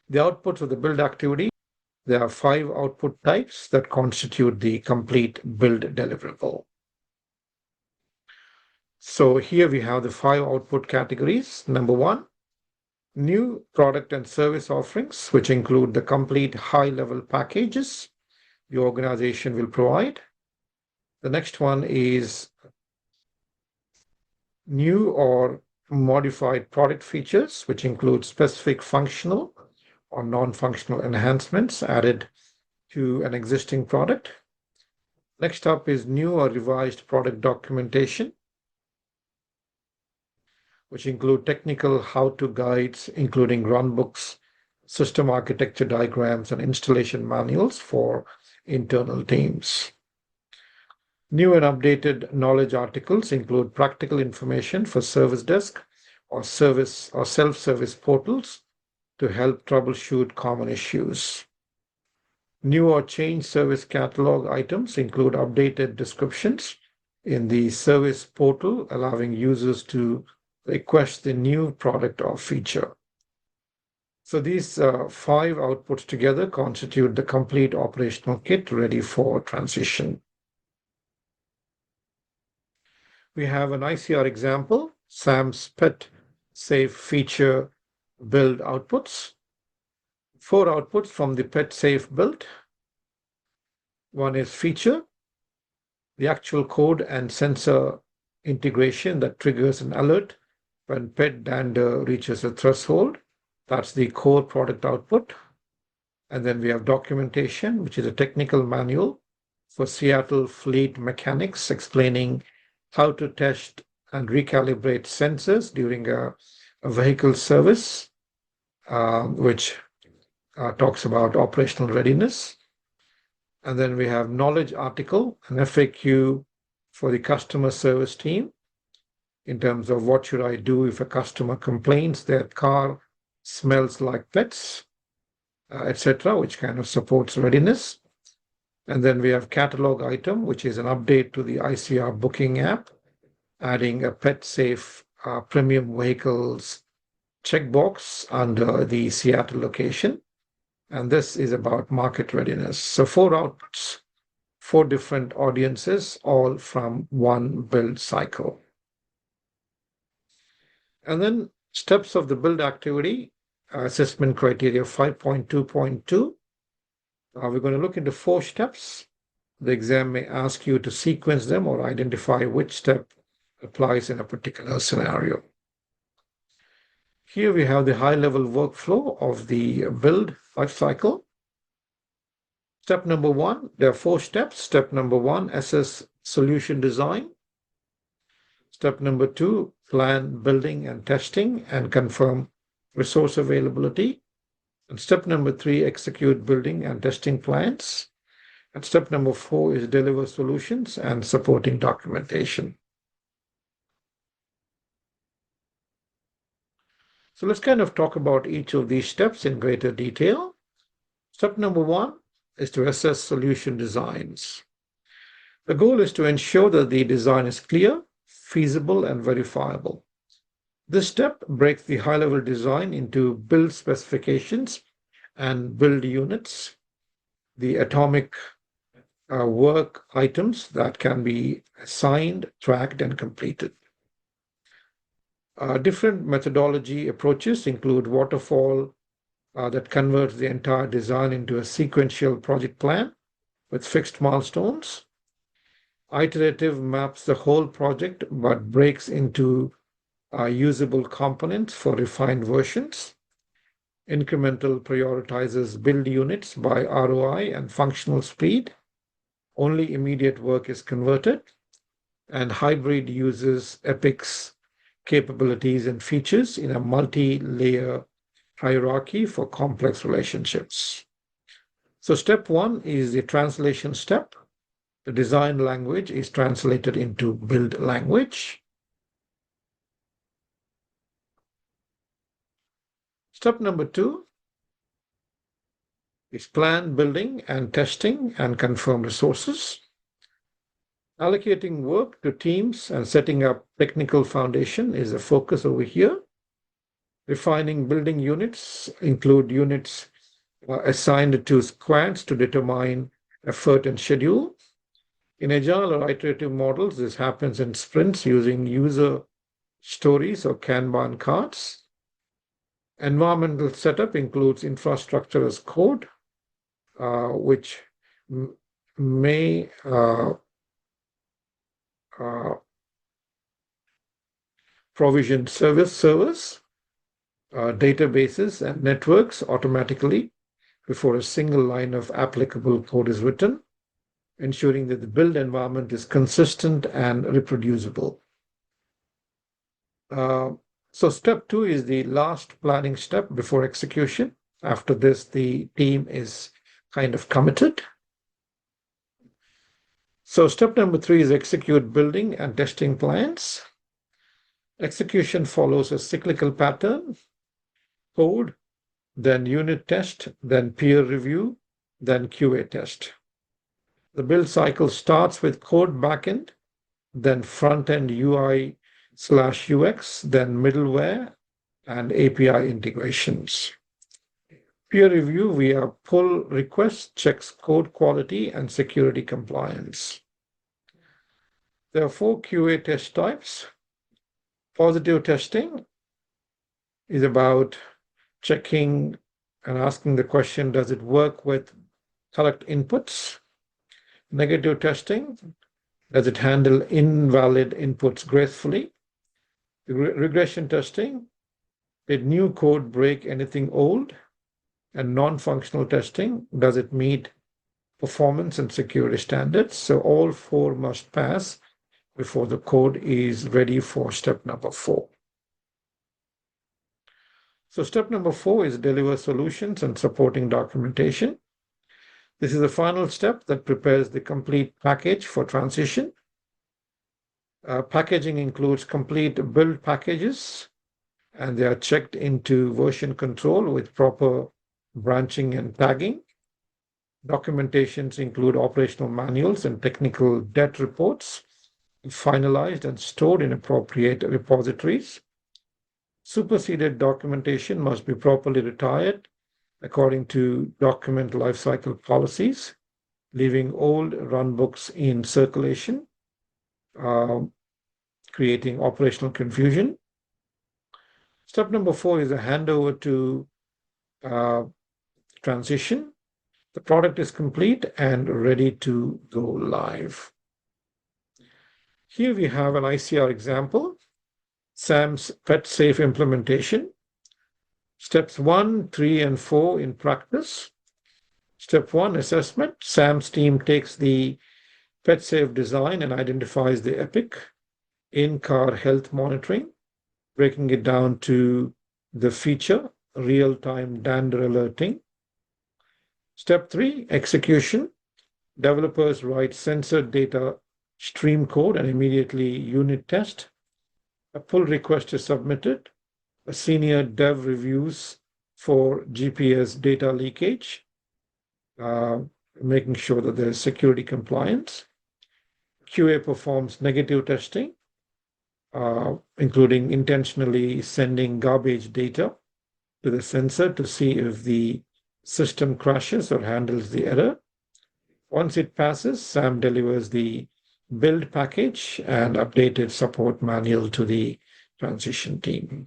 The outputs of the build activity, there are 5 output types that constitute the complete build deliverable. So here we have the 5 output categories. Number 1, new product and service offerings, which include the complete high-level packages the organization will provide. The next one is new or modified product features, which include specific functional or non-functional enhancements added to an existing product. Next up is new or revised product documentation, which include technical how-to guides, including runbooks, system architecture diagrams, and installation manuals for internal teams. New and updated knowledge articles include practical information for service desk or service or self-service portals to help troubleshoot common issues. New or changed service catalog items include updated descriptions in the service portal, allowing users to request the new product or feature. So these 5 outputs together constitute the complete operational kit ready for transition. We have an ICR example, SAM's pet safe feature build outputs. 4 outputs from the pet safe build. One is feature, the actual code and sensor integration that triggers an alert when pet dander reaches a threshold. That's the core product output. And then we have documentation, which is a technical manual for Seattle fleet mechanics explaining how to test and recalibrate sensors during a vehicle service, which talks about operational readiness. And then we have knowledge article, an FAQ for the customer service team in terms of what should I do if a customer complains their car smells like pets, etc., which kind of supports readiness. And then we have catalog item, which is an update to the ICR booking app, adding a pet safe premium vehicles checkbox under the Seattle location. And this is about market readiness. So 4 outputs, 4 different audiences, all from one build cycle. And then steps of the build activity, assessment criteria 5.2.2. We're going to look into 4 steps. The exam may ask you to sequence them or identify which step applies in a particular scenario. Here we have the high-level workflow of the build lifecycle. Step number 1, there are 4 steps. Step number 1, assess solution design. Step number 2, plan building and testing and confirm resource availability. And step number 3, execute building and testing plans. And step number 4 is deliver solutions and supporting documentation. So let's kind of talk about each of these steps in greater detail. Step number 1 is to assess solution designs. The goal is to ensure that the design is clear, feasible, and verifiable. This step breaks the high-level design into build specifications and build units, the atomic work items that can be assigned, tracked, and completed. Different methodology approaches include waterfall that converts the entire design into a sequential project plan with fixed milestones. Iterative maps the whole project but breaks into usable components for refined versions. Incremental prioritizes build units by ROI and functional speed. Only immediate work is converted. And hybrid uses Epic's capabilities and features in a multi-layer hierarchy for complex relationships. So step 1 is the translation step. The design language is translated into build language. Step number 2 is plan building and testing and confirm resources. Allocating work to teams and setting up technical foundation is the focus over here. Refining building units include units assigned to squads to determine effort and schedule. In agile or iterative models, this happens in sprints using user stories or Kanban cards. Environmental setup includes infrastructure as code, which may provision servers, databases, and networks automatically before a single line of applicable code is written, ensuring that the build environment is consistent and reproducible. So step 2 is the last planning step before execution. After this, the team is kind of committed. So step number 3 is execute building and testing plans. Execution follows a cyclical pattern: code, then unit test, then peer review, then QA test. The build cycle starts with code backend, then front-end UI/UX, then middleware and API integrations. Peer review via pull request checks code quality and security compliance. There are 4 QA test types. Positive testing is about checking and asking the question, does it work with correct inputs? Negative testing, does it handle invalid inputs gracefully? Regression testing, did new code break anything old? And non-functional testing, does it meet performance and security standards? So all 4 must pass before the code is ready for step number 4. So step number 4 is deliver solutions and supporting documentation. This is the final step that prepares the complete package for transition. Packaging includes complete build packages, and they are checked into version control with proper branching and tagging. Documentations include operational manuals and technical debt reports, finalized and stored in appropriate repositories. Superseded documentation must be properly retired according to document lifecycle policies, leaving old runbooks in circulation, creating operational confusion. Step number 4 is a handover to transition. The product is complete and ready to go live. Here we have an ICR example, SAM's Pet Safe implementation. Steps 1, 3, and 4 in practice. Step 1, assessment. SAM's team takes the Pet Safe design and identifies the epic in-car health monitoring, breaking it down to the feature, real-time dander alerting. Step 3, execution. Developers write sensor data stream code and immediately unit test. A pull request is submitted. A senior dev reviews for GPS data leakage, making sure that there is security compliance. QA performs negative testing, including intentionally sending garbage data to the sensor to see if the system crashes or handles the error. Once it passes, SAM delivers the build package and updated support manual to the transition team.